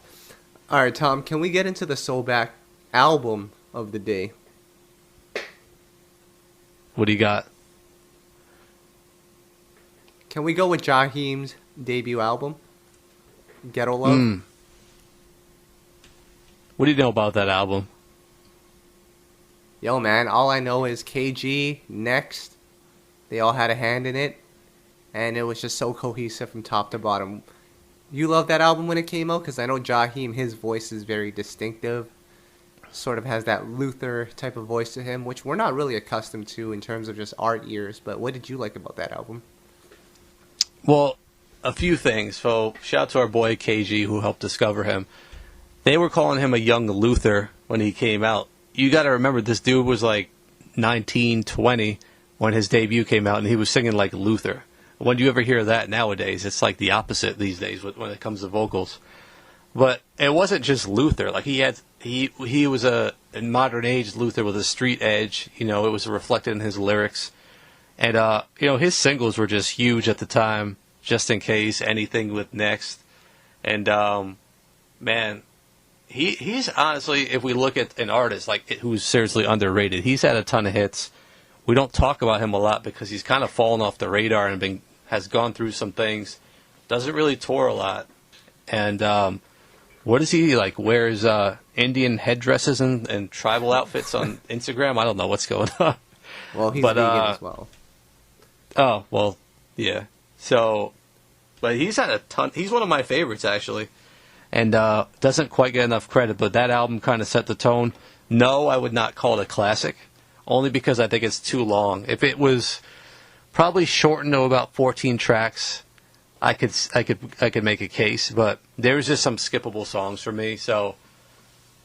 All right, Tom, can we get into the SoulBack album of the day? What do you got? Can we go with Jaheim's debut album, Ghetto Love? What do you know about that album? Yo, man, all I know is KG, Next, they all had a hand in it, and it was just so cohesive from top to bottom. You loved that album when it came out? Because I know Jaheim, his voice is very distinctive, sort of has that Luther type of voice to him, which we're not really accustomed to in terms of just our ears, but what did you like about that album? Well, a few things. So, shout out to our boy KG who helped discover him. They were calling him a young Luther when he came out. You got to remember, this dude was like 19, 20 when his debut came out, and he was singing like Luther. When do you ever hear that nowadays? It's like the opposite these days when it comes to vocals. But it wasn't just Luther. Like he was a modern age Luther with a street edge. You know, it was reflected in his lyrics. And his singles were just huge at the time. Just in Case, Anything with Next. And man, he's honestly, if we look at an artist like who's seriously underrated, he's had a ton of hits. We don't talk about him a lot because he's kind of fallen off the radar and has gone through some things. Doesn't really tour a lot. And what is he like? Wears Indian headdresses and tribal outfits on Instagram. I don't know what's going on. Well, he's vegan as well. Oh, well, yeah. So, but he's had a ton. He's one of my favorites, actually. And doesn't quite get enough credit, but that album kind of set the tone. No, I would not call it a classic, only because I think it's too long. If it was probably shortened to about 14 tracks, I could make a case, but there's just some skippable songs for me, so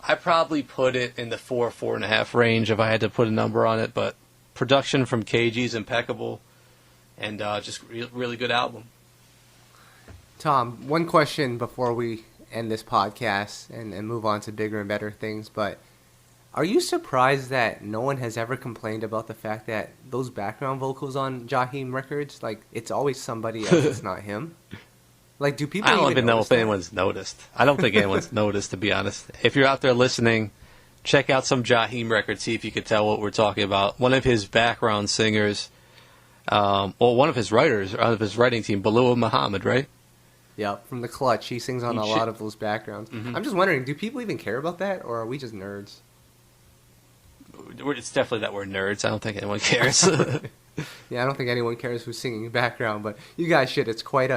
I probably put it in the 4.5 range if I had to put a number on it, but production from KG is impeccable, and just really good album. Tom, one question before we end this podcast and move on to bigger and better things, but are you surprised that no one has ever complained about the fact that those background vocals on Jaheim records, like, it's always somebody else, it's not him? Like, do people I don't even know if that? anyone's noticed. I don't think anyone's noticed, to be honest. If you're out there listening, check out some Jaheim records, see if you can tell what we're talking about. One of his background singers, one of his writers, out of his writing team, Balua Muhammad, right? Yeah, from The Clutch. He sings on a lot of those backgrounds. Mm-hmm. I'm just wondering, do people even care about that, or are we just nerds? It's definitely that we're nerds. I don't think anyone cares. Yeah, I don't think anyone cares who's singing background, but you guys should. It's quite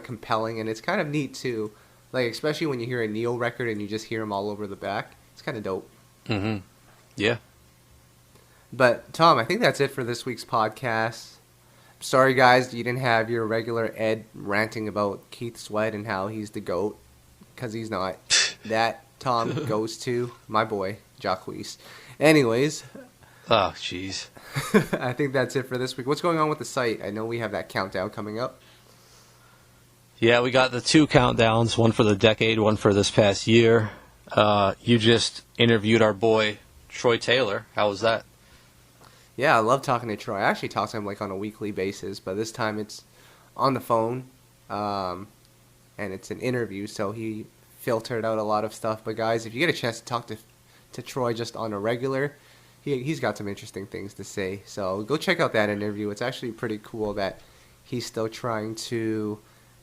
compelling, and it's kind of neat too. Like, especially when you hear a Neo record and you just hear them all over the back. It's kind of dope. Mm-hmm. Yeah. But Tom, I think that's it for this week's podcast. Sorry, guys, you didn't have your regular Ed ranting about Keith Sweat and how he's the GOAT, because he's not. That Tom goes to my boy, Jacquees. Anyways. Oh, jeez. I think that's it for this week. What's going on with the site? I know we have that countdown coming up. Yeah, we got the 2 countdowns, one for the decade, one for this past year. You just interviewed our boy, Troy Taylor. How was that? Yeah, I love talking to Troy. I actually talk to him like on a weekly basis, but this time it's on the phone, and it's an interview, so he filtered out a lot of stuff. But guys, if you get a chance to talk to Troy just on a regular, he's got some interesting things to say. So go check out that interview. It's actually pretty cool that he's still trying to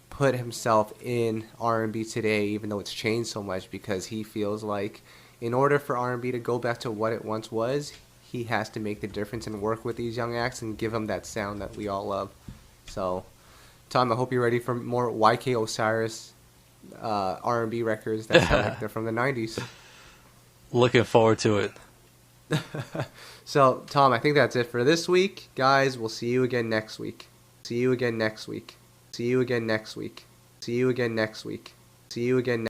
put himself in R&B today, even though it's changed so much, because he feels like in order for R&B to go back to what it once was, he has to make the difference and work with these young acts and give them that sound that we all love. So, Tom, I hope you're ready for more YK Osiris R&B records that sound like they're from the 90s. Looking forward to it. So, Tom, I think that's it for this week. Guys, we'll see you again next week. See you again next week. See you again next week. See you again next week. See you again next week.